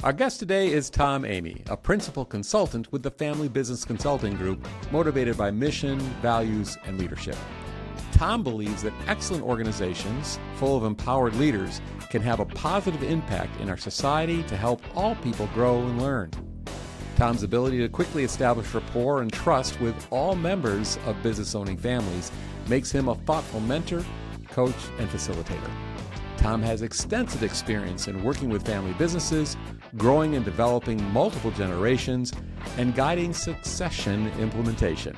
Our guest today is Tom Emigh, a principal consultant with the Family Business Consulting Group, motivated by mission, values, and leadership. Tom believes that excellent organizations, full of empowered leaders, can have a positive impact in our society to help all people grow and learn. Tom's ability to quickly establish rapport and trust with all members of business-owning families makes him a thoughtful mentor, coach, and facilitator. Tom has extensive experience in working with family businesses, growing and developing multiple generations, and guiding succession implementation.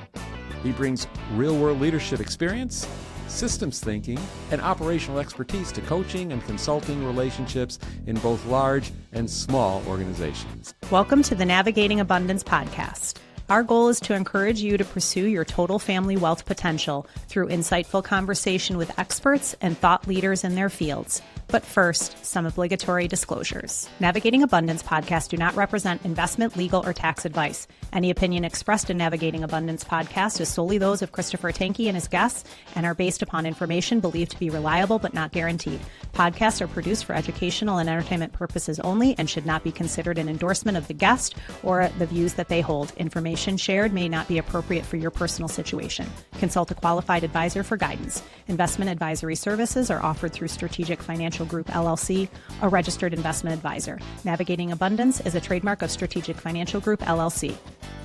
He brings real-world leadership experience, systems thinking, and operational expertise to coaching and consulting relationships in both large and small organizations. Welcome to the Navigating Abundance podcast. Our goal is to encourage you to pursue your total family wealth potential through insightful conversation with experts and thought leaders in their fields. But first, some obligatory disclosures. Navigating Abundance podcasts do not represent investment, legal, or tax advice. Any opinion expressed in Navigating Abundance podcast is solely those of Christopher Tanke and his guests and are based upon information believed to be reliable but not guaranteed. Podcasts are produced for educational and entertainment purposes only and should not be considered an endorsement of the guest or the views that they hold. Information shared may not be appropriate for your personal situation. Consult a qualified advisor for guidance. Investment advisory services are offered through Strategic Financial Group LLC, a registered investment advisor. Navigating Abundance is a trademark of Strategic Financial Group LLC.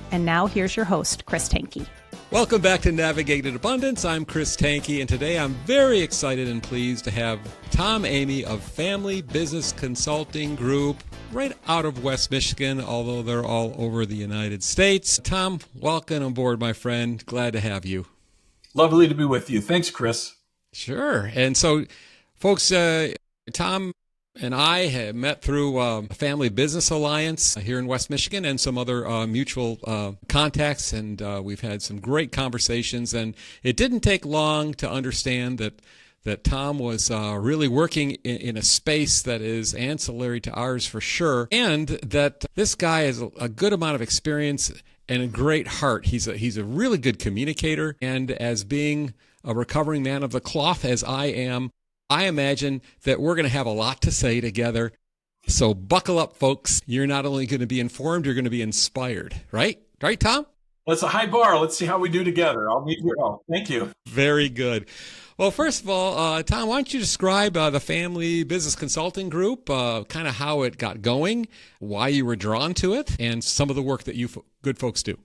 And now here's your host, Chris Tanke. Welcome back to Navigating Abundance. I'm Chris Tanke, and today I'm very excited and pleased to have Tom Emigh of Family Business Consulting Group right out of West Michigan, although they're all over the United States. Tom, welcome aboard, my friend. Glad to have you. Lovely to be with you. Thanks, Chris. Sure. And so, folks, Tom and I have met through a Family Business Alliance here in West Michigan and some other mutual contacts, and we've had some great conversations. And it didn't take long to understand that Tom was really working in a space that is ancillary to ours for sure, and that this guy has a good amount of experience and a great heart. He's a really good communicator, and as being a recovering man of the cloth as I am, I imagine that we're going to have a lot to say together. So buckle up, folks. You're not only going to be informed, you're going to be inspired, right? Right, Tom? Well, it's a high bar. Let's see how we do together. I'll meet you all. Thank you. Very good. Well, first of all, Tom, why don't you describe the Family Business Consulting Group, kind of how it got going, why you were drawn to it, and some of the work that you good folks do.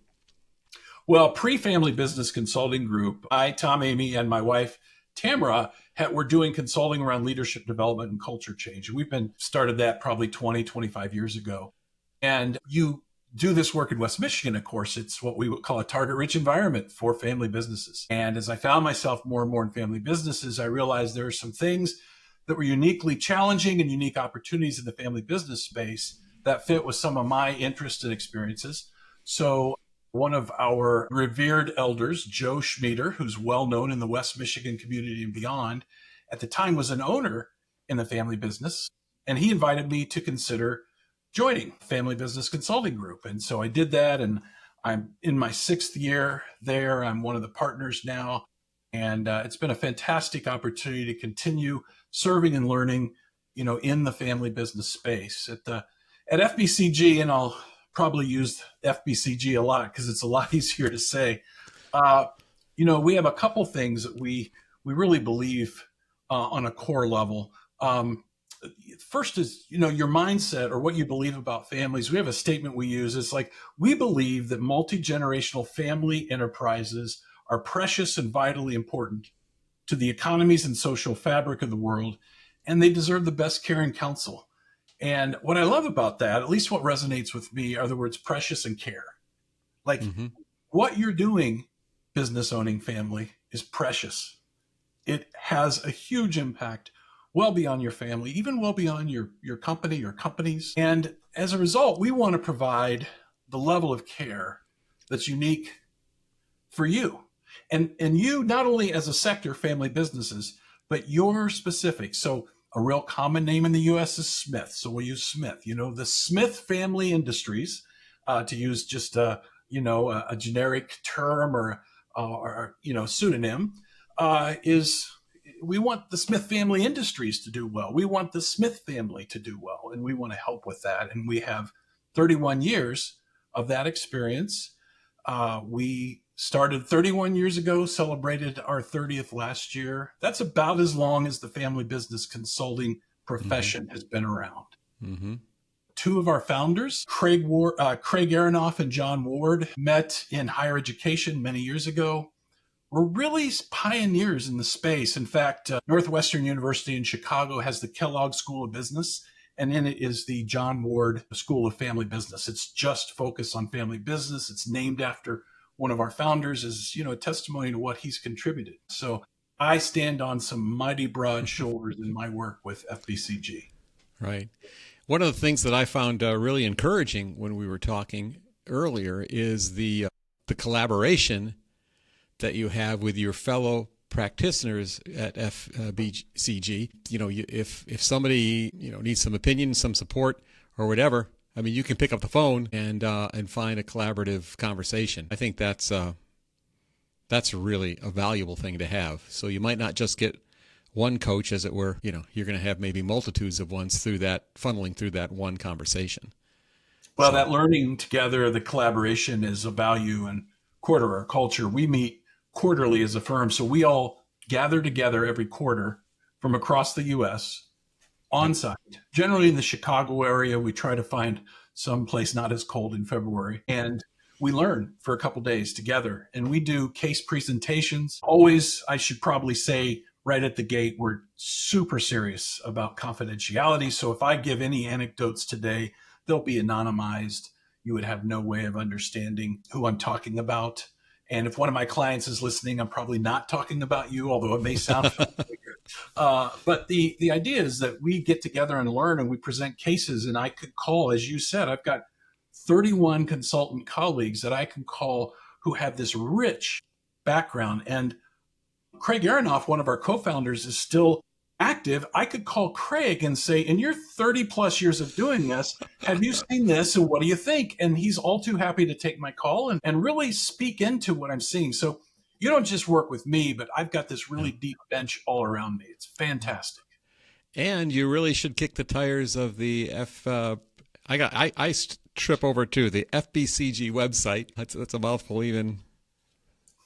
Well, pre-Family Business Consulting Group, I, Tom Emigh, and my wife, Tamara, we're doing consulting around leadership development and culture change. We've started that probably 20, 25 years ago. And you do this work in West Michigan, of course, it's what we would call a target-rich environment for family businesses. And as I found myself more and more in family businesses, I realized there are some things that were uniquely challenging and unique opportunities in the family business space that fit with some of my interests and experiences. So one of our revered elders, Joe Schmieder, who's well known in the West Michigan community and beyond, at the time was an owner in the family business. And he invited me to consider joining Family Business Consulting Group. And so I did that, and I'm in my 6th year there. I'm one of the partners now. And it's been a fantastic opportunity to continue serving and learning, in the family business space. At FBCG, and I'll probably use FBCG a lot because it's a lot easier to say. We have a couple things that we really believe on a core level. First is, your mindset or what you believe about families. We have a statement we use. It's like, we believe that multi-generational family enterprises are precious and vitally important to the economies and social fabric of the world, and they deserve the best care and counsel. And what I love about that, at least what resonates with me, are the words precious and care. Like what you're doing, business owning family, is precious. It has a huge impact well beyond your family, even well beyond your company, your companies. And as a result, we want to provide the level of care that's unique for you. And you, not only as a sector, family businesses, but your specific. So a real common name in the U.S. is Smith. So we'll use Smith. The Smith Family Industries, to use just a generic term or pseudonym, is we want the Smith family industries to do well. We want the Smith family to do well, and we want to help with that. And we have 31 years of that experience. We started 31 years ago, celebrated our 30th last year. That's about as long as the family business consulting profession has been around. Mm-hmm. Two of our founders, Craig Aronoff and John Ward, met in higher education many years ago. We're really pioneers in the space. In fact, Northwestern University in Chicago has the Kellogg School of Business, and in it is the John Ward School of Family Business. It's just focused on family business. It's named after one of our founders, as a testimony to what he's contributed. So I stand on some mighty broad shoulders in my work with FBCG. Right. One of the things that I found really encouraging when we were talking earlier is the collaboration that you have with your fellow practitioners at FBCG. If somebody needs some opinion, some support, or whatever, I mean, you can pick up the phone and find a collaborative conversation. I think that's really a valuable thing to have. So you might not just get one coach, as it were. You're going to have maybe multitudes of ones funneling through that one conversation. Well, that learning together, the collaboration is a value and core to our culture. We meet quarterly as a firm. So we all gather together every quarter from across the U.S. on site, generally in the Chicago area. We try to find some place not as cold in February. And we learn for a couple days together. And we do case presentations. Always, I should probably say right at the gate, we're super serious about confidentiality. So if I give any anecdotes today, they'll be anonymized. You would have no way of understanding who I'm talking about. And if one of my clients is listening, I'm probably not talking about you, although it may sound familiar. But the idea is that we get together and learn, and we present cases. And I could call, as you said, I've got 31 consultant colleagues that I can call who have this rich background. And Craig Aronoff, one of our co-founders, is still active. I could call Craig and say, in your 30 plus years of doing this, have you seen this and what do you think? And he's all too happy to take my call and really speak into what I'm seeing. So you don't just work with me, but I've got this really deep bench all around me. It's fantastic. And you really should kick the tires of the I trip over to the FBCG website. That's a mouthful even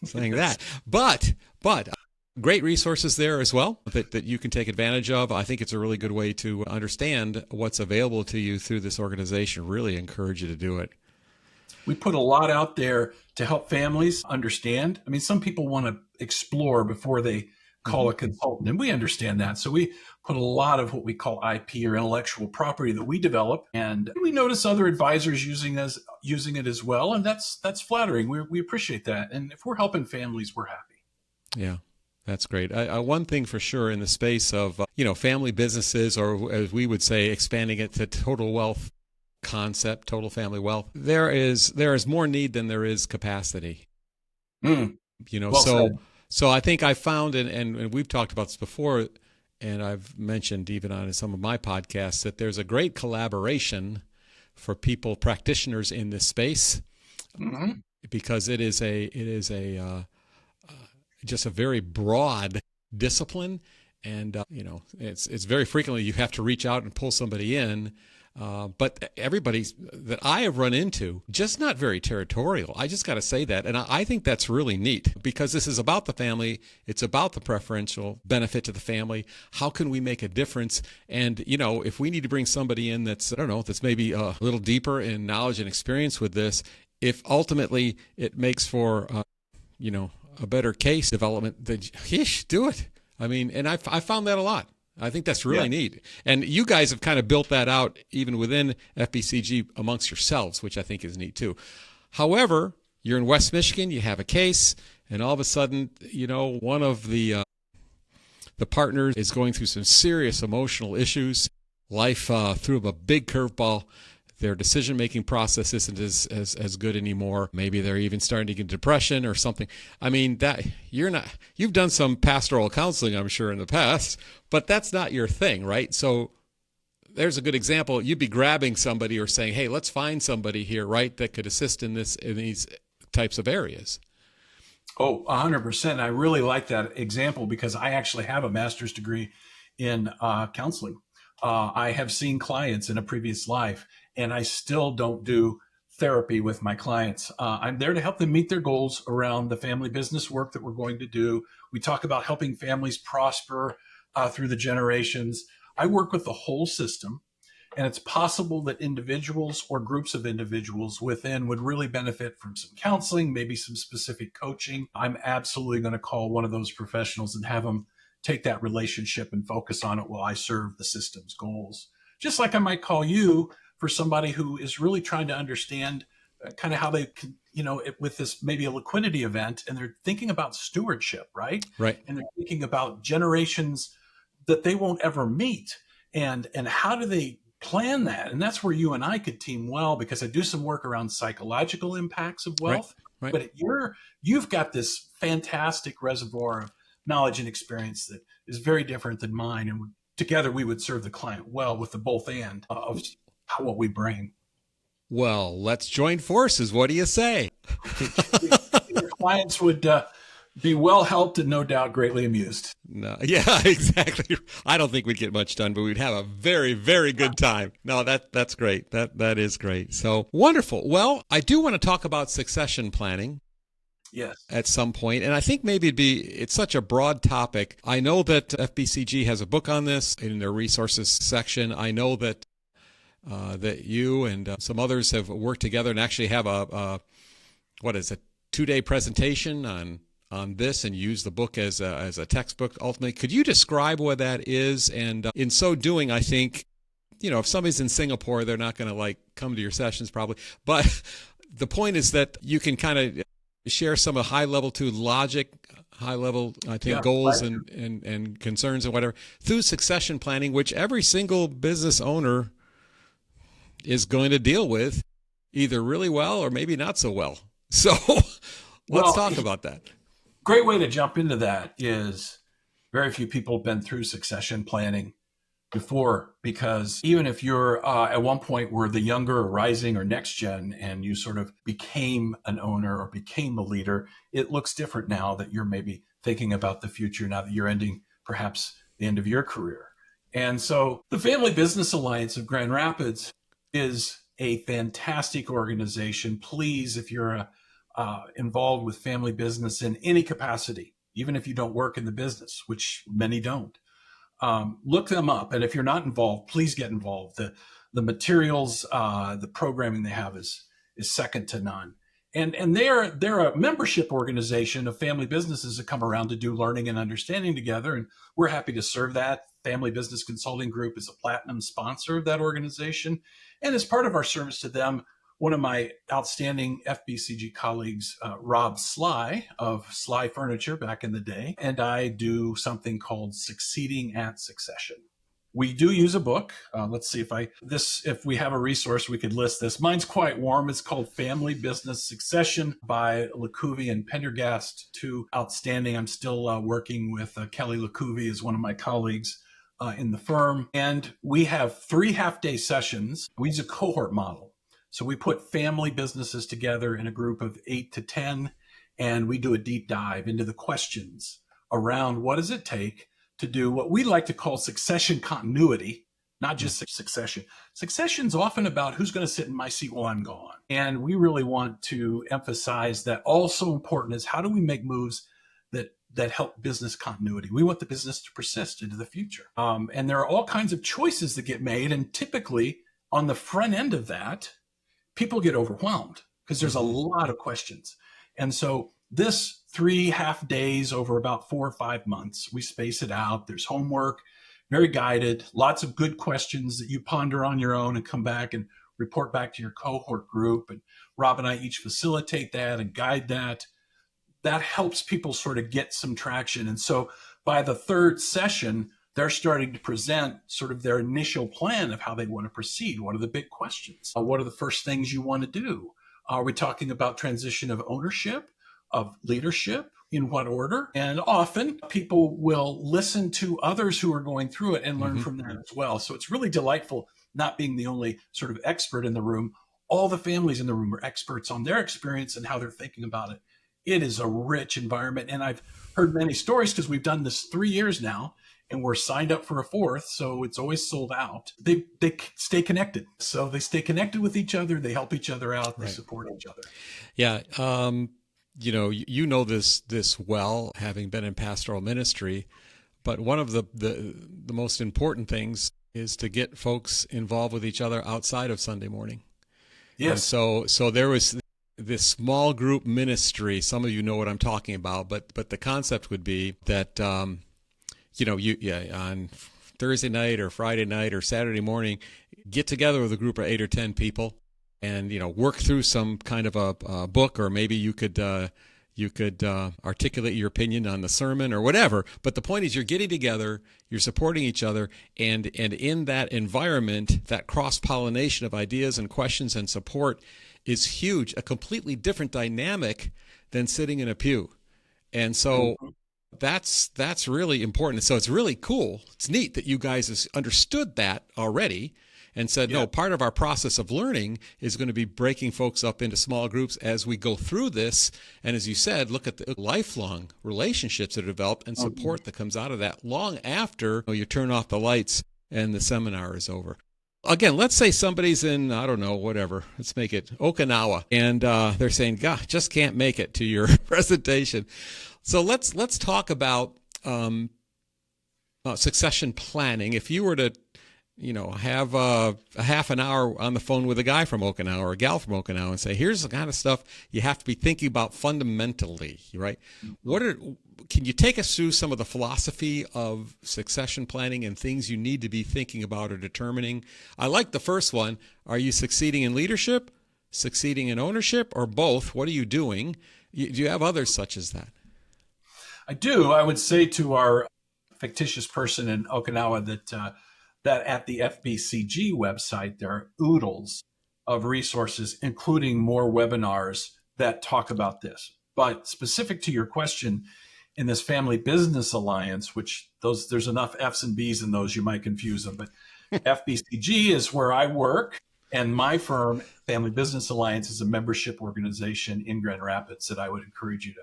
saying that. But great resources there as well that you can take advantage of. I think it's a really good way to understand what's available to you through this organization. Really encourage you to do it. We put a lot out there to help families understand. I mean, some people want to explore before they call a consultant, and we understand that. So we put a lot of what we call IP or intellectual property that we develop, and we notice other advisors using it as well, and that's flattering. We appreciate that, and if we're helping families, we're happy. Yeah. That's great. One thing for sure in the space of, family businesses, or as we would say, expanding it to total wealth concept, total family wealth, there is more need than there is capacity. Well said. So I think I found, and we've talked about this before, and I've mentioned even on some of my podcasts, that there's a great collaboration for people, practitioners in this space, because it is just a very broad discipline, and it's very frequently you have to reach out and pull somebody in, but everybody that I have run into, just not very territorial. I just got to say that, and I think that's really neat, because this is about the family. It's about the preferential benefit to the family. How can we make a difference? And if we need to bring somebody in that's that's maybe a little deeper in knowledge and experience with this, if ultimately it makes for a better case development, then do it. I mean, and I found that a lot. I think that's really neat. And you guys have kind of built that out even within FBCG amongst yourselves, which I think is neat too. However, you're in West Michigan, you have a case, and all of a sudden, one of the partners is going through some serious emotional issues. Life threw them a big curveball. Their decision-making process isn't as good anymore. Maybe they're even starting to get depression or something. I mean, you've done some pastoral counseling, I'm sure, in the past, but that's not your thing, right? So there's a good example. You'd be grabbing somebody or saying, hey, let's find somebody here, right, that could assist in these types of areas. Oh, 100%. I really like that example because I actually have a master's degree in counseling. I have seen clients in a previous life, and I still don't do therapy with my clients. I'm there to help them meet their goals around the family business work that we're going to do. We talk about helping families prosper through the generations. I work with the whole system. And it's possible that individuals or groups of individuals within would really benefit from some counseling, maybe some specific coaching. I'm absolutely going to call one of those professionals and have them take that relationship and focus on it while I serve the system's goals. Just like I might call you for somebody who is really trying to understand kind of how they can, with this maybe a liquidity event, and they're thinking about stewardship, right? Right. And they're thinking about generations that they won't ever meet. And how do they plan that? And that's where you and I could team well, because I do some work around psychological impacts of wealth. Right. But you've got this fantastic reservoir of knowledge and experience that is very different than mine. And together we would serve the client well with the both and of what we bring. Well, let's join forces. What do you say? Your clients would be well helped and no doubt greatly amused. No, yeah, exactly. I don't think we'd get much done, but we'd have a very, very good time. No, that's great. That is great. So wonderful. Well, I do want to talk about succession planning. Yes. At some point. And I think maybe it's such a broad topic. I know that FBCG has a book on this in their resources section. I know that that you and some others have worked together and actually have a 2-day presentation on this and use the book as a textbook ultimately. Could you describe what that is? And in so doing, I think, if somebody's in Singapore, they're not going to come to your sessions probably. But the point is that you can kind of share some of high-level I think, goals and concerns and whatever through succession planning, which every single business owner is going to deal with either really well or maybe not so well. So let's talk about that. Great way to jump into that is very few people have been through succession planning before, because even if you're at one point were the younger or rising or next gen and you sort of became an owner or became a leader, it looks different now that you're maybe thinking about the future now that you're ending perhaps the end of your career. And so the Family Business Alliance of Grand Rapids is a fantastic organization. Please, if you're involved with family business in any capacity, even if you don't work in the business, which many don't, look them up. And if you're not involved, please get involved. The materials, the programming they have is second to none. And they're a membership organization of family businesses that come around to do learning and understanding together. And we're happy to serve that. Family Business Consulting Group is a platinum sponsor of that organization. And as part of our service to them, one of my outstanding FBCG colleagues, Rob Sly of Sly Furniture back in the day, and I do something called Succeeding at Succession. We do use a book. Let's see if we have a resource, we could list this. Mine's quite warm. It's called Family Business Succession by Lecouvi and Pendergast, two outstanding. I'm still working with Kelly Lecouvi as one of my colleagues in the firm. And we have 3 half-day sessions. We use a cohort model. So we put family businesses together in a group of 8 to 10, and we do a deep dive into the questions around what does it take to do what we like to call succession continuity, not just succession. Succession's often about who's going to sit in my seat while I'm gone. And we really want to emphasize that also important is how do we make moves that help business continuity. We want the business to persist into the future. And there are all kinds of choices that get made. And typically on the front end of that, people get overwhelmed because there's a lot of questions. And so this 3 half days over about 4 or 5 months, we space it out. There's homework, very guided, lots of good questions that you ponder on your own and come back and report back to your cohort group. And Rob and I each facilitate that and guide that. That helps people sort of get some traction. And so by the 3rd session, they're starting to present sort of their initial plan of how they want to proceed. What are the big questions? What are the first things you want to do? Are we talking about transition of ownership, of leadership? In what order? And often people will listen to others who are going through it and learn from that as well. So it's really delightful not being the only sort of expert in the room. All the families in the room are experts on their experience and how they're thinking about it. it is a rich environment. And I've heard many stories because we've done this 3 years now and we're signed up for a fourth. So it's always sold out. They stay connected. So they stay connected with each other. They help each other out. They support each other. Yeah. You know this well, having been in pastoral ministry, but one of the most important things is to get folks involved with each other outside of Sunday morning. Yes. And so there was this small group ministry. Some of you know what I'm talking about, but the concept would be that on Thursday night or Friday night or Saturday morning, get together with a group of 8 or 10 people and work through some kind of a book, or maybe you could articulate your opinion on the sermon or whatever. But the point is, you're getting together, you're supporting each other, and in that environment, that cross-pollination of ideas and questions and support is huge, a completely different dynamic than sitting in a pew. And so that's really important. So it's really cool. It's neat that you guys have understood that already and said, no, part of our process of learning is going to be breaking folks up into small groups as we go through this. And as you said, look at the lifelong relationships that are developed and support that comes out of that long after you turn off the lights and the seminar is over. Again, let's say somebody's in, I don't know, whatever, let's make it Okinawa, and they're saying, God, just can't make it to your presentation. So let's talk about succession planning. If you were to have a half an hour on the phone with a guy from Okinawa or a gal from Okinawa and say, here's the kind of stuff you have to be thinking about fundamentally, right? Can you take us through some of the philosophy of succession planning and things you need to be thinking about or determining? I like the first one. Are you succeeding in leadership, succeeding in ownership, or both? What are you doing? Do you have others such as that? I do. I would say to our fictitious person in Okinawa that at the FBCG website, there are oodles of resources, including more webinars that talk about this. But specific to your question, in this Family Business Alliance, which there's enough F's and B's in those, you might confuse them, but FBCG is where I work, and my firm, Family Business Alliance, is a membership organization in Grand Rapids that I would encourage you to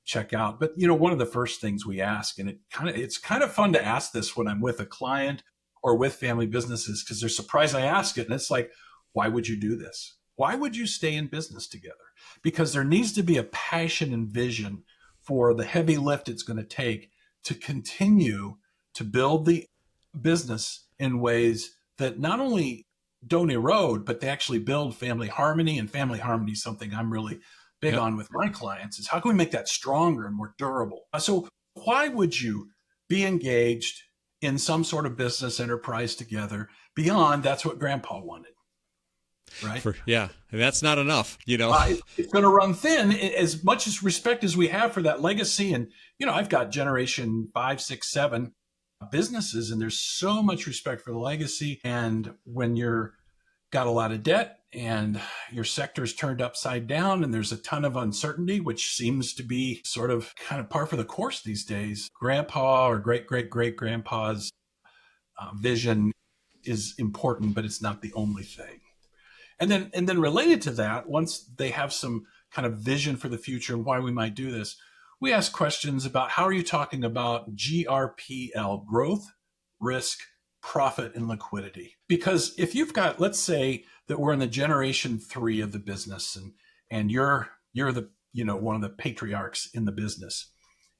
check out. But one of the first things we ask, and it's kind of fun to ask this when I'm with a client or with family businesses, because they're surprised I ask it. And it's like, why would you do this? Why would you stay in business together? Because there needs to be a passion and vision for the heavy lift it's going to take to continue to build the business in ways that not only don't erode, but they actually build family harmony. And family harmony is something I'm really big on with my clients, is how can we make that stronger and more durable? So why would you be engaged in some sort of business enterprise together beyond that's what Grandpa wanted, right? And that's not enough, It's going to run thin. As much as respect as we have for that legacy, and I've got generation 5, 6, 7 businesses, and there's so much respect for the legacy. And when you're got a lot of debt and your sector is turned upside down and there's a ton of uncertainty, which seems to be sort of kind of par for the course these days, grandpa or great-great-great-grandpa's vision is important, but it's not the only thing. And then related to that, once they have some kind of vision for the future and why we might do this, we ask questions about how are you talking about GRPL, growth, risk, profit, and liquidity. Because if you've got, let's say that we're in the generation 3 of the business, and you're the one of the patriarchs in the business.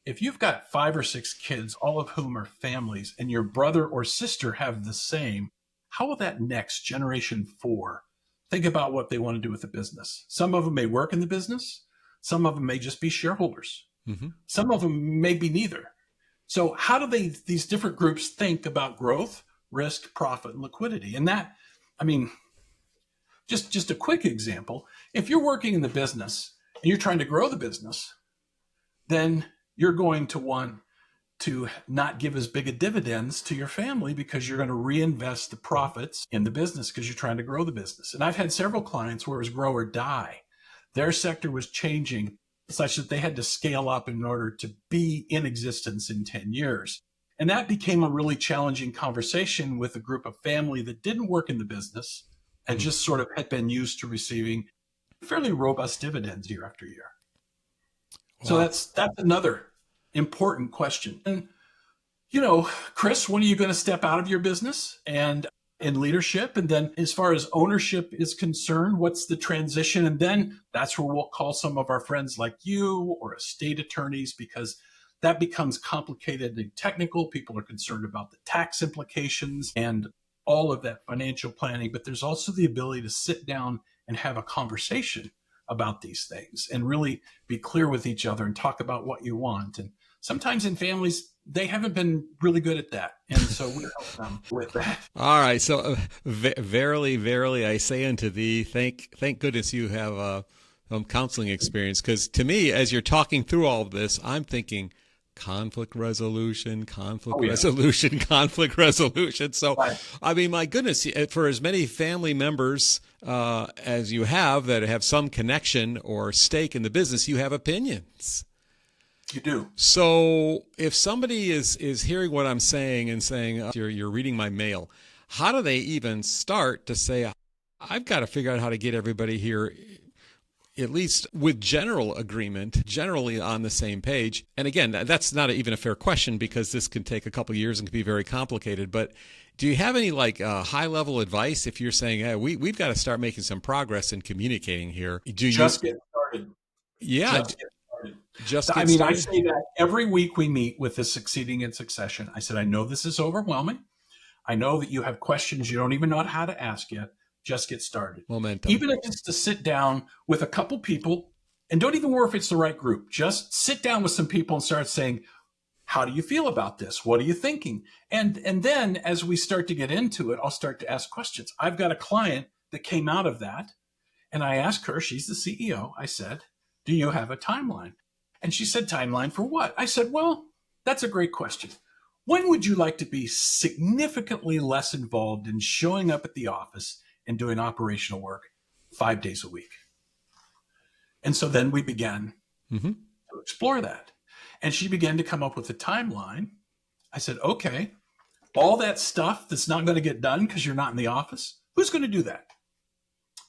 If you've got 5 or 6 kids, all of whom are families, and your brother or sister have the same, how will that next generation 4 think about what they want to do with the business? Some of them may work in the business. Some of them may just be shareholders. Mm-hmm. Some of them may be neither. So how do these different groups think about growth, risk, profit, and liquidity? And that, just a quick example, if you're working in the business and you're trying to grow the business, then you're going to want to not give as big a dividends to your family because you're going to reinvest the profits in the business because you're trying to grow the business. And I've had several clients where it was grow or die. Their sector was changing such that they had to scale up in order to be in existence in 10 years. And that became a really challenging conversation with a group of family that didn't work in the business and just sort of had been used to receiving fairly robust dividends year after year. So Wow. that's another important question. And Chris, when are you going to step out of your business and in leadership? And then as far as ownership is concerned, what's the transition? And then that's where we'll call some of our friends like you or estate attorneys, because that becomes complicated and technical. People are concerned about the tax implications and all of that financial planning. But there's also the ability to sit down and have a conversation about these things and really be clear with each other and talk about what you want. And sometimes in families, they haven't been really good at that. And so we help them with that. All right. So verily, verily, I say unto thee, thank goodness you have counseling experience. Because to me, as you're talking through all of this, I'm thinking conflict resolution, conflict resolution, conflict resolution. So, Right. I mean, my goodness, for as many family members as you have that have some connection or stake in the business, you have opinions. You do. So if somebody is hearing what I'm saying and saying, you're reading my mail, how do they even start to say, I've got to figure out how to get everybody here, at least with general agreement, generally on the same page? And again, that's not even a fair question, because this can take a couple of years and can be very complicated. But do you have any high level advice if you're saying, hey, we've got to start making some progress in communicating here? Just get started. Yeah. Just get started. I say that every week we meet with the Succeeding in Succession. I said, I know this is overwhelming. I know that you have questions you don't even know how to ask yet. Just get started. Momentum. Even if it's to sit down with a couple people, and don't even worry if it's the right group. Just sit down with some people and start saying, how do you feel about this? What are you thinking? And then as we start to get into it, I'll start to ask questions. I've got a client that came out of that, and I asked her, she's the CEO. I said, do you have a timeline? And she said, timeline for what? I said, well, that's a great question. When would you like to be significantly less involved in showing up at the office and doing operational work 5 days a week? And so then we began to explore that. And she began to come up with a timeline. I said, okay, all that stuff that's not going to get done because you're not in the office, who's going to do that?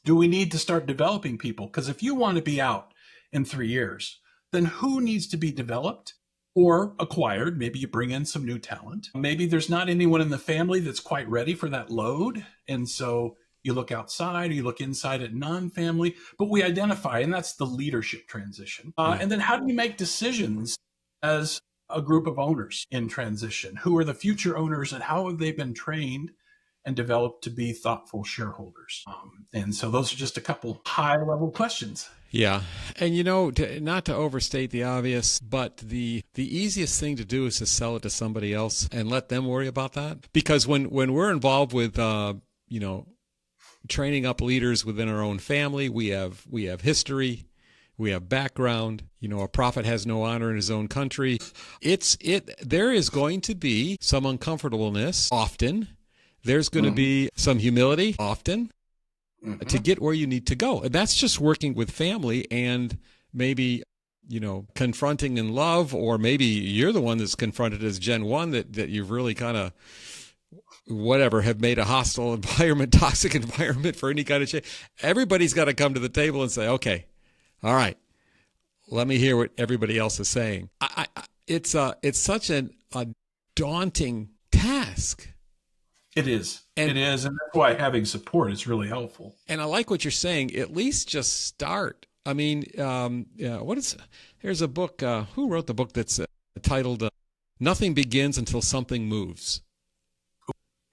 Do we need to start developing people? Because if you want to be out in 3 years, then who needs to be developed or acquired? Maybe you bring in some new talent. Maybe there's not anyone in the family that's quite ready for that load. And so you look outside or you look inside at non-family, but we identify, and that's the leadership transition. And then how do you make decisions as a group of owners in transition? Who are the future owners and how have they been trained and developed to be thoughtful shareholders? And so those are just a couple high-level questions. Yeah. And, not to overstate the obvious, but the easiest thing to do is to sell it to somebody else and let them worry about that. Because when we're involved with, training up leaders within our own family, we have history, we have background. A prophet has no honor in his own country. There is going to be some uncomfortableness often. There's going to be some humility often. To get where you need to go. And that's just working with family and maybe, confronting in love, or maybe you're the one that's confronted as Gen 1 that you've really kind of, have made a hostile environment, toxic environment for any kind of change. Everybody's got to come to the table and say, okay, all right, let me hear what everybody else is saying. It's such a daunting task. It is. And that's why having support is really helpful. And I like what you're saying. At least just start. I mean, there's a book. Who wrote the book that's titled "Nothing Begins Until Something Moves"?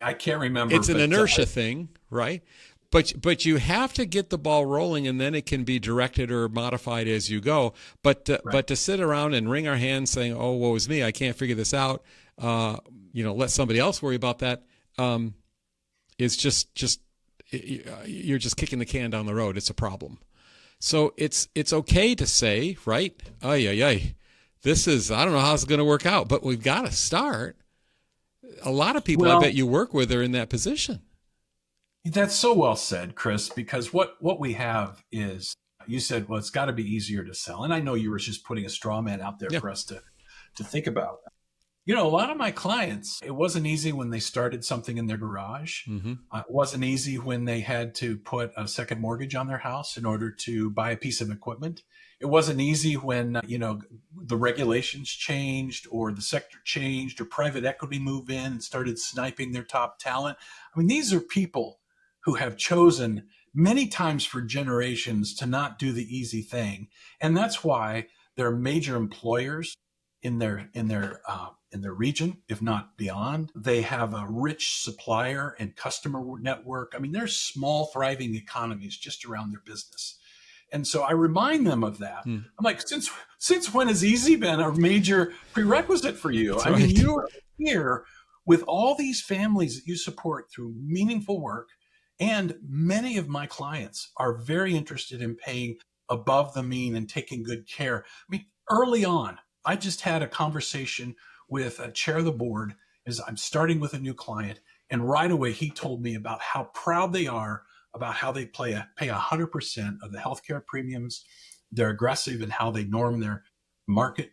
I can't remember. It's an inertia thing, right? But you have to get the ball rolling, and then it can be directed or modified as you go. But to sit around and wring our hands saying, "Oh, woe is me, I can't figure this out," let somebody else worry about that. Is just you're just kicking the can down the road. It's a problem. So it's okay to say, right? This is, I don't know how it's going to work out, but we've got to start. A lot of people I bet you work with are in that position. That's so well said, Chris, because what we have is, you said, well, it's got to be easier to sell. And I know you were just putting a straw man out there for us to think about. A lot of my clients, it wasn't easy when they started something in their garage. Mm-hmm. It wasn't easy when they had to put a second mortgage on their house in order to buy a piece of equipment. It wasn't easy when, the regulations changed or the sector changed or private equity moved in and started sniping their top talent. I mean, these are people who have chosen many times for generations to not do the easy thing. And that's why they're major employers in their region, if not beyond. They have a rich supplier and customer network. I mean, there's small, thriving economies just around their business. And so I remind them of that. I'm like, since when has easy been a major prerequisite for you? That's I mean, right. you're here with all these families that you support through meaningful work. And many of my clients are very interested in paying above the mean and taking good care. I mean, early on, I just had a conversation with a chair of the board as I'm starting with a new client. And right away, he told me about how proud they are about how they pay 100% of the healthcare premiums. They're aggressive in how they norm their market,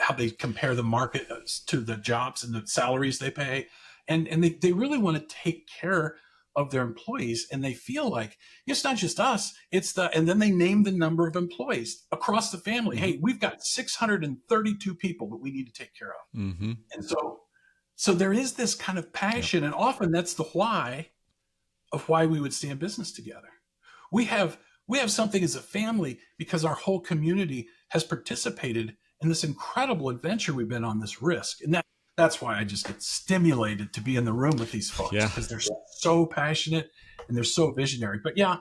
how they compare the market to the jobs and the salaries they pay. And they really want to take care of their employees. And they feel like it's not just us, and then they name the number of employees across the family. Hey, we've got 632 people that we need to take care of. Mm-hmm. And so there is this kind of passion, and often that's the why of why we would stay in business together. We have something as a family because our whole community has participated in this incredible adventure we've been on, this risk. And that's why I just get stimulated to be in the room with these folks, because they're so passionate and they're so visionary. But yeah,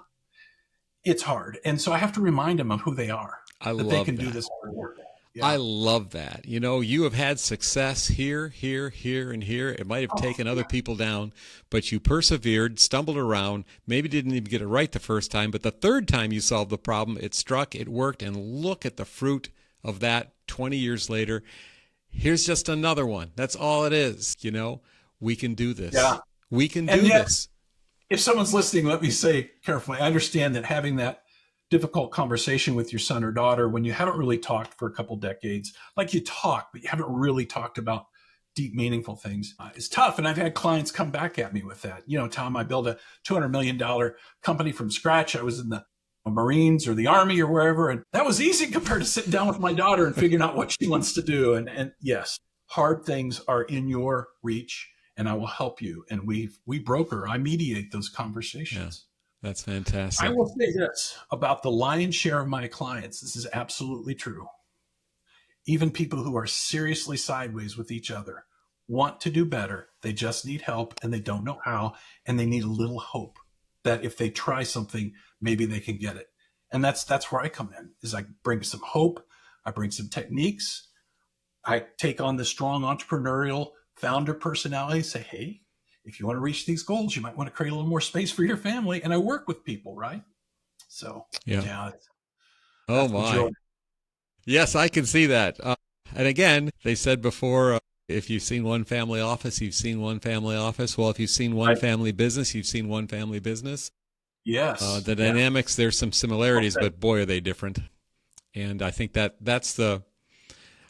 it's hard. And so I have to remind them of who they are, that they can do this hard work. Yeah. I love that. You have had success here, and here. It might have taken other people down, but you persevered, stumbled around, maybe didn't even get it right the first time, but the third time you solved the problem, it struck, it worked, and look at the fruit of that 20 years later. Here's just another one. That's all it is. We can do this. Yeah. We can do this. If someone's listening, let me say carefully, I understand that having that difficult conversation with your son or daughter when you haven't really talked for a couple decades, like you talk, but you haven't really talked about deep, meaningful things, is tough. And I've had clients come back at me with that. Tom, I built a $200 million company from scratch. I was in the Marines or the Army or wherever. And that was easy compared to sitting down with my daughter and figuring out what she wants to do. And yes, hard things are in your reach, and I will help you. And we broker, I mediate those conversations. Yeah. That's fantastic. I will say this about the lion's share of my clients. This is absolutely true. Even people who are seriously sideways with each other want to do better. They just need help and they don't know how. And they need a little hope that if they try something, maybe they can get it. And that's where I come in, is I bring some hope. I bring some techniques. I take on the strong entrepreneurial founder personality, say, hey, if you want to reach these goals, you might want to create a little more space for your family. And I work with people, right? So, yeah. Oh, my. Yes, I can see that. And again, they said before, if you've seen one family office, you've seen one family office. Well, if you've seen one family business, you've seen one family business. Yes. The dynamics, there's some similarities, but boy, are they different. And I think that's the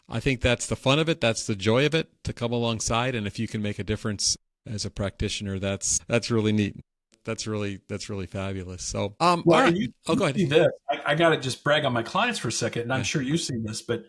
fun of it. That's the joy of it, to come alongside. And if you can make a difference as a practitioner, that's really neat. That's really fabulous. So, well, right. Go ahead. This. I got to just brag on my clients for a second, and I'm sure you've seen this, but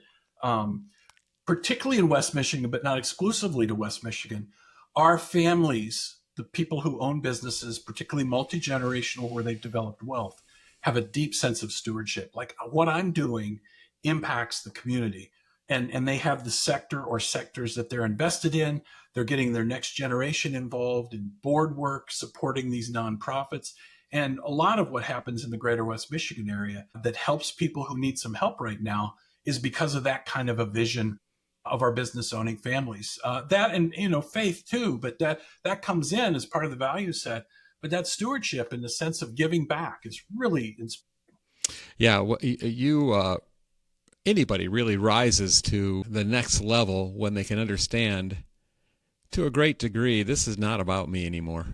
particularly in West Michigan, but not exclusively to West Michigan, our families, the people who own businesses, particularly multi-generational, where they've developed wealth, have a deep sense of stewardship. Like, what I'm doing impacts the community. And they have the sector or sectors that they're invested in. They're getting their next generation involved in board work, supporting these nonprofits. And a lot of what happens in the greater West Michigan area that helps people who need some help right now is because of that kind of a vision of our business owning families. That and, faith too, but that comes in as part of the value set. But that stewardship in the sense of giving back is really inspiring. Yeah, well, anybody really rises to the next level when they can understand, to a great degree, this is not about me anymore.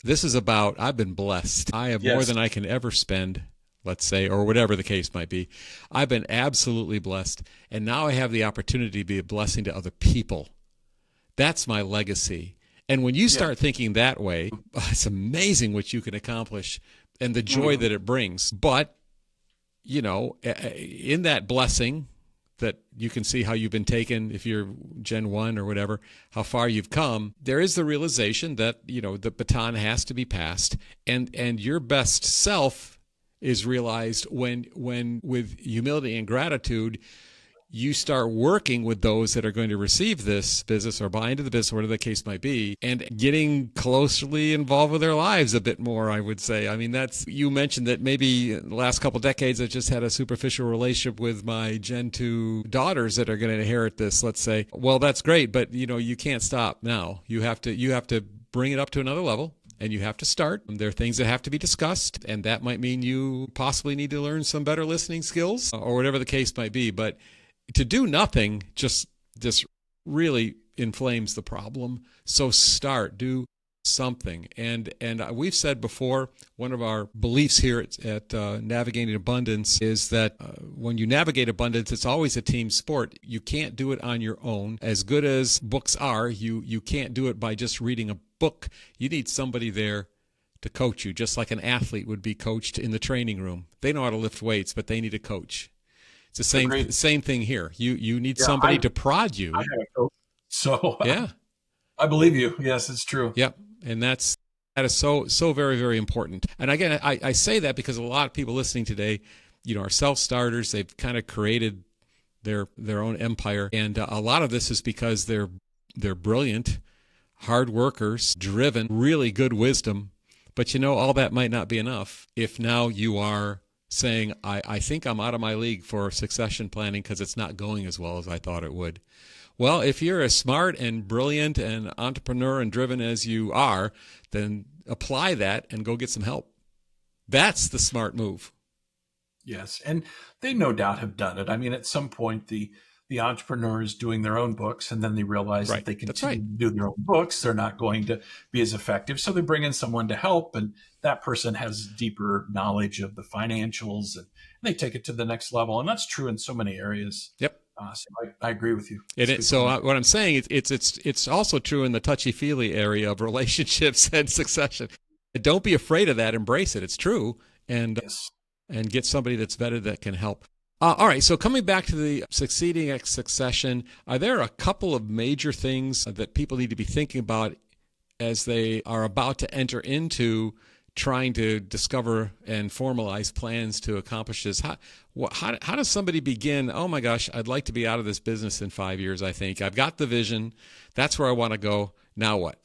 This is about, I've been blessed. I have more than I can ever spend. let's say, or whatever the case might be. I've been absolutely blessed, and now I have the opportunity to be a blessing to other people. That's my legacy. And when you start thinking that way, it's amazing what you can accomplish and the joy that it brings. But, in that blessing that you can see how you've been taken, if you're Gen 1 or whatever, how far you've come, there is the realization that, the baton has to be passed, and your best self is realized when with humility and gratitude, you start working with those that are going to receive this business or buy into the business, whatever the case might be, and getting closely involved with their lives a bit more, I would say. I mean, you mentioned that maybe in the last couple of decades, I've just had a superficial relationship with my Gen 2 daughters that are going to inherit this, let's say. Well, that's great, but you can't stop now. You have to bring it up to another level. And you have to start. There are things that have to be discussed, and that might mean you possibly need to learn some better listening skills or whatever the case might be. But to do nothing just really inflames the problem. So do something. And we've said before, one of our beliefs here at Navigating Abundance is that when you navigate abundance, it's always a team sport. You can't do it on your own. As good as books are, you can't do it by just reading a book. You need somebody there to coach you, just like an athlete would be coached in the training room. They know how to lift weights, but they need a coach. It's the same thing here. You need somebody to prod you. I have a coach. So yeah, I believe you. Yes, it's true. Yep. And that is so very, very important. And again, I say that because a lot of people listening today, are self-starters. They've kind of created their own empire. And a lot of this is because they're brilliant, hard workers, driven, really good wisdom. But all that might not be enough if now you are saying, I think I'm out of my league for succession planning because it's not going as well as I thought it would. Well, if you're as smart and brilliant and entrepreneur and driven as you are, then apply that and go get some help. That's the smart move. Yes, and they no doubt have done it. I mean, at some point, the entrepreneur is doing their own books, and then they realize that they continue to do their own books, they're not going to be as effective. So they bring in someone to help, and that person has deeper knowledge of the financials, and they take it to the next level. And that's true in so many areas. Yep. So I agree with you. What I'm saying is it's also true in the touchy-feely area of relationships and succession. Don't be afraid of that. Embrace it. It's true. And get somebody that's vetted that can help. All right, so coming back to the succeeding at succession, are there a couple of major things that people need to be thinking about as they are about to enter into trying to discover and formalize plans to accomplish this? How does somebody begin, oh my gosh, I'd like to be out of this business in 5 years, I think. I've got the vision. That's where I want to go. Now what?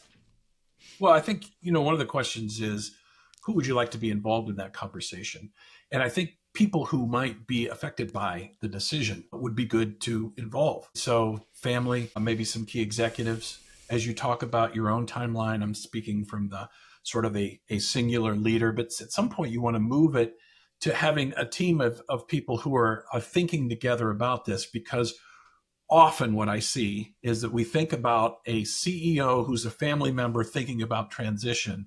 Well, I think, one of the questions is, who would you like to be involved in that conversation? And I think people who might be affected by the decision would be good to involve. So family, maybe some key executives. As you talk about your own timeline, I'm speaking from the sort of a singular leader, but at some point you want to move it to having a team of people who are thinking together about this, because often what I see is that we think about a CEO who's a family member thinking about transition,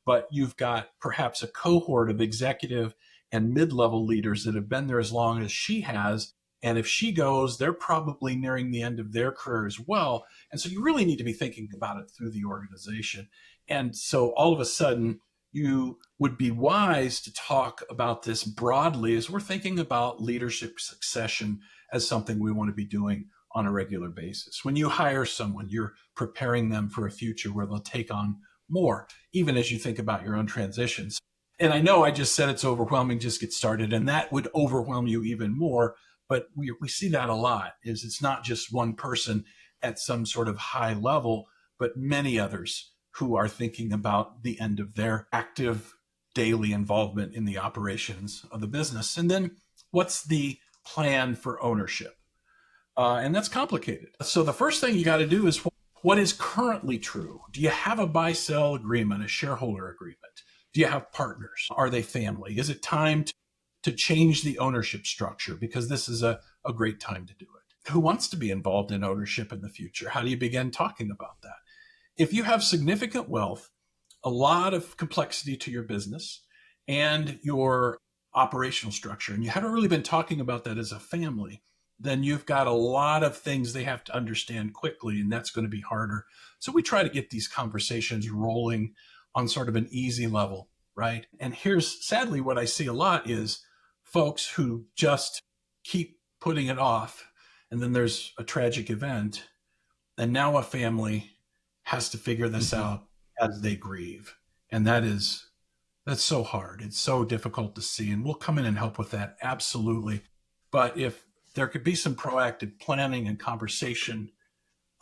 but you've got perhaps a cohort of executive and mid-level leaders that have been there as long as she has. And if she goes, they're probably nearing the end of their career as well. And so you really need to be thinking about it through the organization. And so all of a sudden, you would be wise to talk about this broadly as we're thinking about leadership succession as something we want to be doing on a regular basis. When you hire someone, you're preparing them for a future where they'll take on more, even as you think about your own transitions. And I know I just said it's overwhelming, just get started, and that would overwhelm you even more. But we see that a lot, is it's not just one person at some sort of high level, but many others who are thinking about the end of their active daily involvement in the operations of the business. And then what's the plan for ownership? And that's complicated. So the first thing you got to do is, what is currently true? Do you have a buy-sell agreement, a shareholder agreement? Do you have partners? Are they family? Is it time to change the ownership structure? Because this is a great time to do it. Who wants to be involved in ownership in the future? How do you begin talking about that? If you have significant wealth, a lot of complexity to your business, and your operational structure, and you haven't really been talking about that as a family, then you've got a lot of things they have to understand quickly, and that's going to be harder. So we try to get these conversations rolling on sort of an easy level, right? And here's sadly what I see a lot is folks who just keep putting it off, and then there's a tragic event, and now a family has to figure this out as they grieve. And that's so hard. It's so difficult to see, and we'll come in and help with that. Absolutely. But if there could be some proactive planning and conversation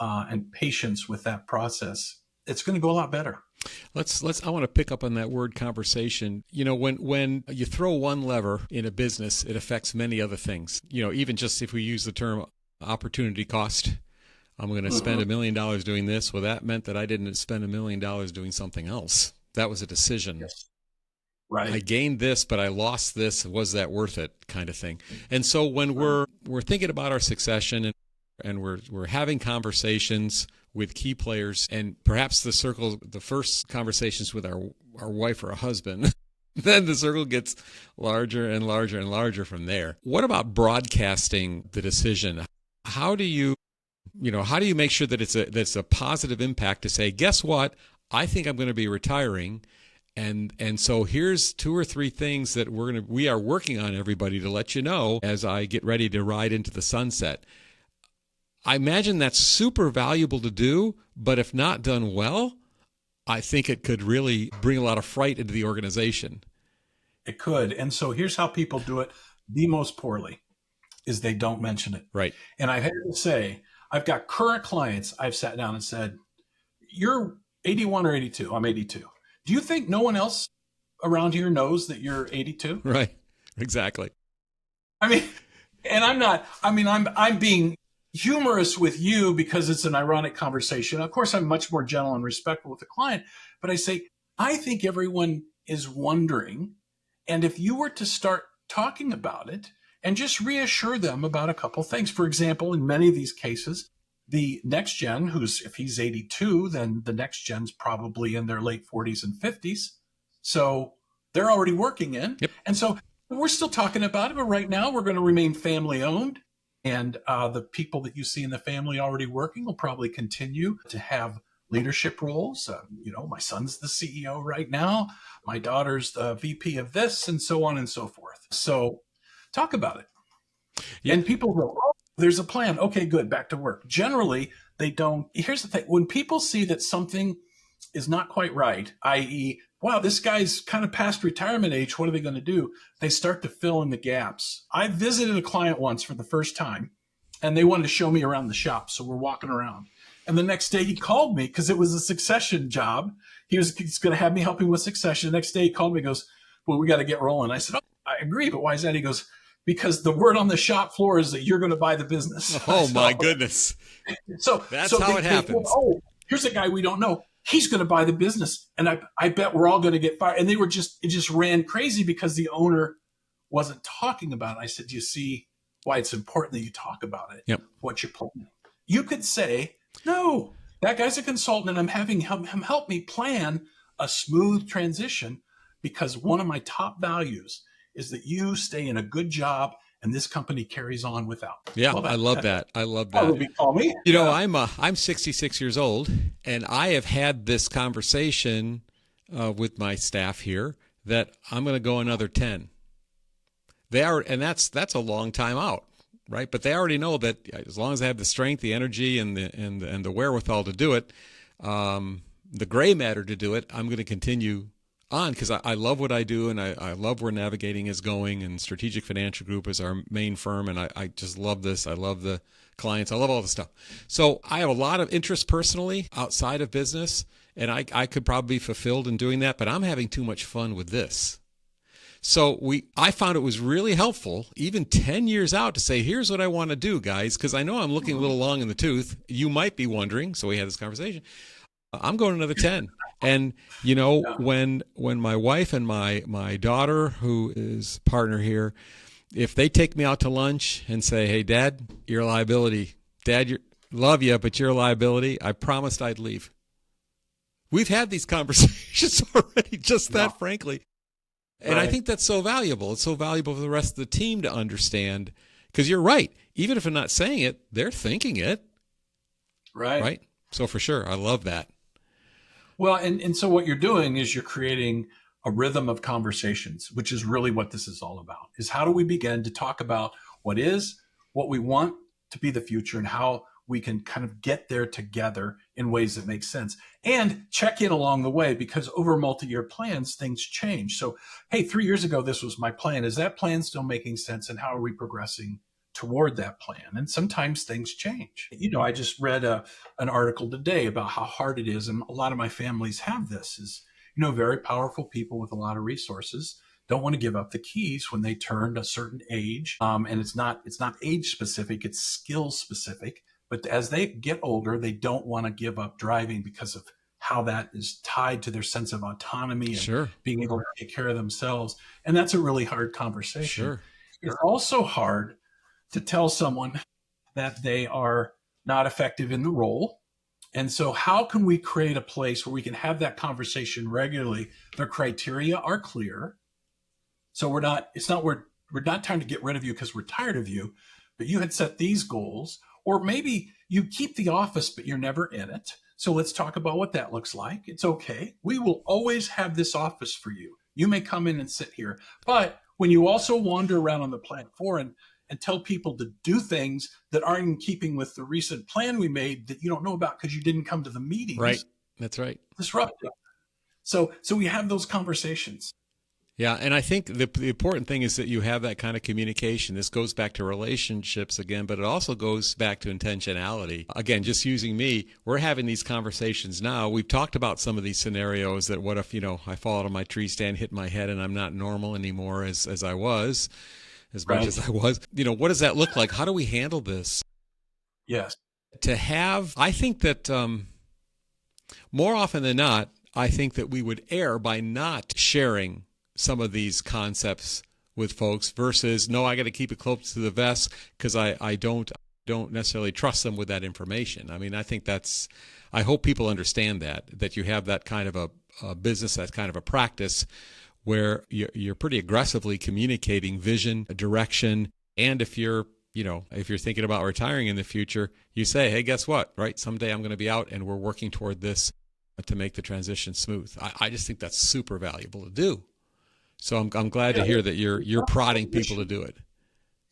and patience with that process, it's going to go a lot better. I want to pick up on that word conversation. When you throw one lever in a business, it affects many other things. Even just if we use the term opportunity cost, I'm going to spend $1 million doing this. Well, that meant that I didn't spend $1 million doing something else. That was a decision. Yes. Right. I gained this, but I lost this. Was that worth it? Kind of thing. And so when we're thinking about our succession and we're having conversations with key players, and perhaps the first conversations with our wife or a husband, then the circle gets larger and larger and larger from there. What about broadcasting the decision? How do you make sure that it's a positive impact to say, guess what? I think I'm going to be retiring. And so here's 2 or 3 things that we are working on, everybody, to let you know as I get ready to ride into the sunset. I imagine that's super valuable to do, but if not done well, I think it could really bring a lot of fright into the organization. It could. And so here's how people do it the most poorly is they don't mention it. Right. And I've had to say, I've got current clients I've sat down and said, you're 81 or 82. I'm 82. Do you think no one else around here knows that you're 82? Right. Exactly. I'm being humorous with you because it's an ironic conversation. Of course, I'm much more gentle and respectful with the client, but I say, I think everyone is wondering. And if you were to start talking about it and just reassure them about a couple things, for example, in many of these cases, the next gen, if he's 82, then the next gen's probably in their late 40s and 50s. So they're already working in. Yep. And so we're still talking about it, but right now we're going to remain family owned. And the people that you see in the family already working will probably continue to have leadership roles. My son's the CEO right now. My daughter's the VP of this, and so on and so forth. So talk about it. Yeah. And people go, oh, there's a plan. Okay, good. Back to work. Generally, they don't. Here's the thing. When people see that something is not quite right, i.e., wow, this guy's kind of past retirement age, what are they going to do? They start to fill in the gaps. I visited a client once for the first time, and they wanted to show me around the shop. So we're walking around. And the next day he called me because it was a succession job. He's going to have me helping with succession. The next day he called me and goes, well, we got to get rolling. I said, oh, I agree, but why is that? He goes, because the word on the shop floor is that you're going to buy the business. Oh, my goodness. So that's how it happens. Oh, here's a guy we don't know. He's going to buy the business. And I bet we're all going to get fired. And it just ran crazy because the owner wasn't talking about it. I said, do you see why it's important that you talk about it? Yep. What you're planning. You could say, no, that guy's a consultant and I'm having him help me plan a smooth transition because one of my top values is that you stay in a good job and this company carries on without. Yeah, well, I love that. I love that. Call me. I'm 66 years old, and I have had this conversation with my staff here that I'm going to go another 10. And that's a long time out, right? But they already know that as long as I have the strength, the energy, and the wherewithal to do it, the gray matter to do it, I'm going to continue on because I love what I do, and I love where navigating is going, and Strategic Financial Group is our main firm, and I just love this. I love the clients. I love all the stuff. So I have a lot of interest personally outside of business, and I could probably be fulfilled in doing that, but I'm having too much fun with this. So I found it was really helpful, even 10 years out, to say, here's what I want to do, guys, because I know I'm looking a little long in the tooth. You might be wondering, so we had this conversation. I'm going another 10. And, when my wife and my daughter, who is partner here, if they take me out to lunch and say, hey, Dad, you're a liability. Dad, love you, but you're a liability, I promised I'd leave. We've had these conversations already, just that, frankly. And I think that's so valuable. It's so valuable for the rest of the team to understand, because you're right. Even if they're not saying it, they're thinking it. Right. So for sure, I love that. Well, and so what you're doing is you're creating a rhythm of conversations, which is really what this is all about, is how do we begin to talk about what is, what we want to be the future, and how we can kind of get there together in ways that make sense, and check in along the way, because over multi-year plans, things change. So, hey, 3 years ago, this was my plan. Is that plan still making sense? And how are we progressing toward that plan? And sometimes things change. I just read an article today about how hard it is. And a lot of my families have this is, very powerful people with a lot of resources don't want to give up the keys when they turned a certain age. And it's not age specific, it's skill specific. But as they get older, they don't want to give up driving because of how that is tied to their sense of autonomy and being able to take care of themselves. And that's a really hard conversation. It's also hard to tell someone that they are not effective in the role. And so how can we create a place where we can have that conversation regularly? Their criteria are clear. So we're not trying to get rid of you because we're tired of you, but you had set these goals. Or maybe you keep the office, but you're never in it. So let's talk about what that looks like. It's okay. We will always have this office for you. You may come in and sit here. But when you also wander around on the plant floor and tell people to do things that aren't in keeping with the recent plan we made that you don't know about because you didn't come to the meetings. Right. That's right. Disruptive. So we have those conversations. Yeah, and I think the important thing is that you have that kind of communication. This goes back to relationships again, but it also goes back to intentionality. Again, just using me, we're having these conversations now. We've talked about some of these scenarios that what if, I fall out of my tree stand, hit my head, and I'm not normal anymore as I was, as much as I was. What does that look like? How do we handle this? Yes. I think that more often than not, I think that we would err by not sharing some of these concepts with folks versus, no, I got to keep it close to the vest because I don't necessarily trust them with that information. I mean, I think I hope people understand that you have that kind of a business, that kind of a practice where you're pretty aggressively communicating vision, direction, and if you're thinking about retiring in the future, you say, hey, guess what, right? Someday I'm going to be out and we're working toward this to make the transition smooth. I just think that's super valuable to do. So I'm glad to hear that you're prodding people to do it.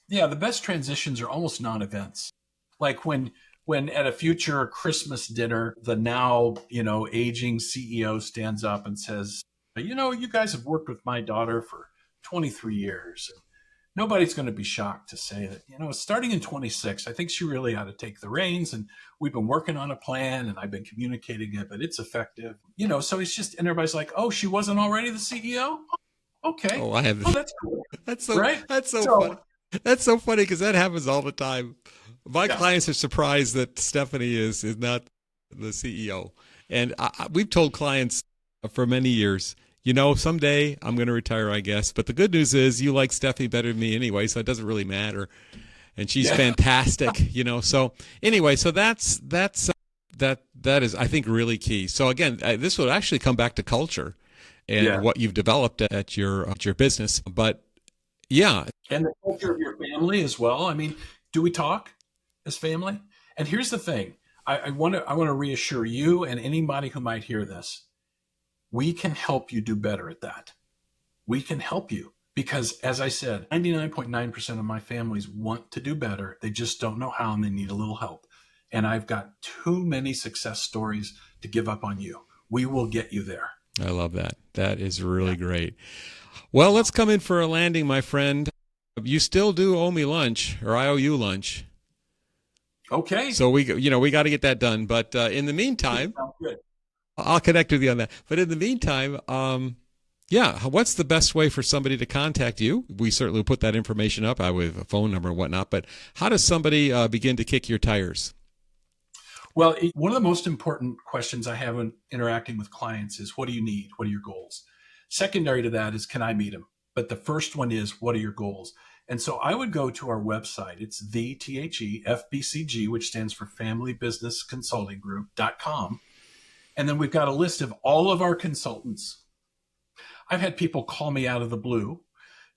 Yeah, the best transitions are almost non-events. Like when at a future Christmas dinner, the now, aging CEO stands up and says, you guys have worked with my daughter for 23 years. Nobody's going to be shocked to say that, starting in 26, I think she really ought to take the reins. And we've been working on a plan and I've been communicating it, but it's effective. So it's just, and everybody's like, oh, she wasn't already the CEO? Okay. Oh, I have. Oh, that's cool. That's so. Right? That's so funny. That's so funny because that happens all the time. My clients are surprised that Stephanie is not the CEO, and we've told clients for many years, someday I'm going to retire, I guess. But the good news is you like Stephanie better than me anyway, so it doesn't really matter. And she's fantastic, So anyway, so that is, I think, really key. So again, this would actually come back to culture and what you've developed at your business. But and the culture of your family as well. I mean, do we talk as family? And here's the thing. I want to reassure you and anybody who might hear this. We can help you do better at that. We can help you because, as I said, 99.9% of my families want to do better. They just don't know how and they need a little help. And I've got too many success stories to give up on you. We will get you there. I love that. That is really great. Well, let's come in for a landing, my friend. You still do owe me lunch, or I owe you lunch. Okay. So we got to get that done. But in the meantime, good. I'll connect with you on that. But in the meantime, what's the best way for somebody to contact you? We certainly put that information up with a phone number and whatnot. But how does somebody begin to kick your tires? Well, one of the most important questions I have when interacting with clients is, what do you need? What are your goals? Secondary to that is, can I meet them? But the first one is, what are your goals? And so I would go to our website. It's the FBCG, which stands for Family Business Consulting Group.com. And then we've got a list of all of our consultants. I've had people call me out of the blue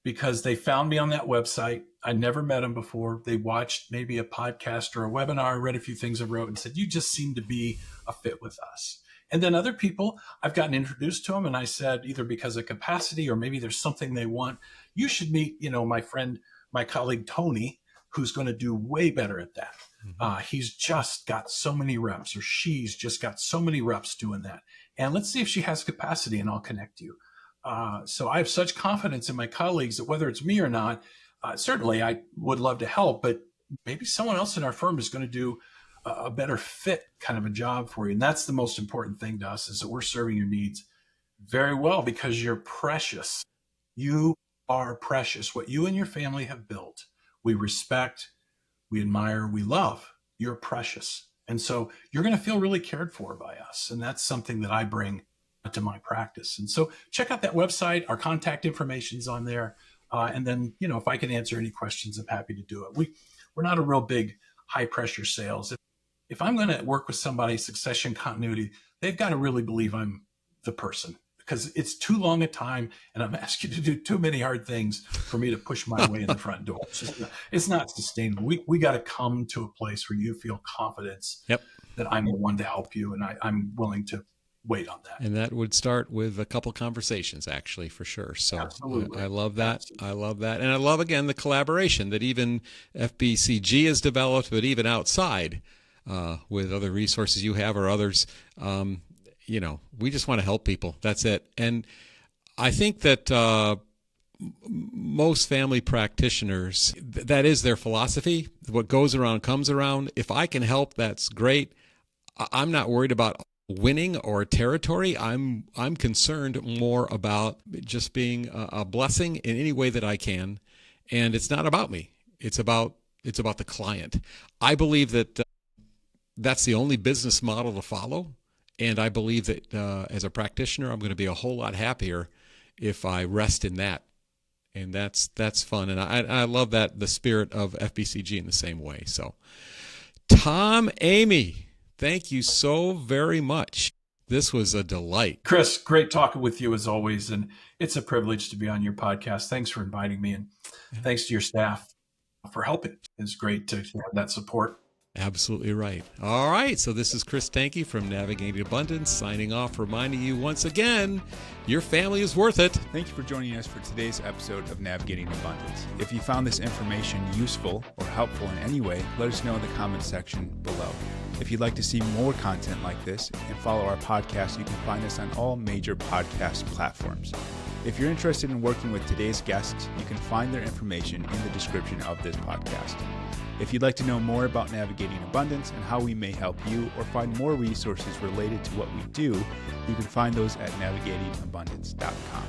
because they found me on that website. I never met them before. They watched maybe a podcast or a webinar, read a few things I wrote, and said, you just seem to be a fit with us. And then other people, I've gotten introduced to them, and I said, either because of capacity or maybe there's something they want, you should meet, my friend, my colleague, Tony, who's going to do way better at that. He's just got so many reps, or she's just got so many reps doing that. And let's see if she has capacity, and I'll connect you. So I have such confidence in my colleagues that whether it's me or not, certainly I would love to help, but maybe someone else in our firm is going to do a better fit kind of a job for you. And that's the most important thing to us, is that we're serving your needs very well, because you're precious. You are precious. What you and your family have built, we respect, we admire, we love. You're precious. And so you're going to feel really cared for by us. And that's something that I bring to my practice. And so check out that website. Our contact information's on there. And then, if I can answer any questions, I'm happy to do it. We're not a real big high pressure sales. If I'm going to work with somebody, succession continuity, they've got to really believe I'm the person, because it's too long a time and I'm asking you to do too many hard things for me to push my way in the front door. It's not sustainable. We got to come to a place where you feel confidence that I'm the one to help you, and I'm willing to wait on that. And that would start with a couple conversations, actually, for sure. So absolutely. I love that. Absolutely. I love that. And I love, again, the collaboration that even FBCG has developed, but even outside with other resources you have or others, we just want to help people. That's it. And I think that most family practitioners, that is their philosophy. What goes around comes around. If I can help, that's great. I'm not worried about winning or territory. I'm concerned more about just being a blessing in any way that I can. And it's not about me. It's about the client. I believe that that's the only business model to follow. And I believe that as a practitioner, I'm going to be a whole lot happier if I rest in that. And that's fun. And I love that, the spirit of FBCG in the same way. So Tom Emigh, thank you so very much. This was a delight. Chris, great talking with you as always. And it's a privilege to be on your podcast. Thanks for inviting me. And thanks to your staff for helping. It's great to have that support. Absolutely right. All right. So this is Chris Tanke from Navigating Abundance signing off, reminding you once again, your family is worth it. Thank you for joining us for today's episode of Navigating Abundance. If you found this information useful or helpful in any way, let us know in the comments section below. If you'd like to see more content like this and follow our podcast, you can find us on all major podcast platforms. If you're interested in working with today's guests, you can find their information in the description of this podcast. If you'd like to know more about Navigating Abundance and how we may help you, or find more resources related to what we do, you can find those at navigatingabundance.com.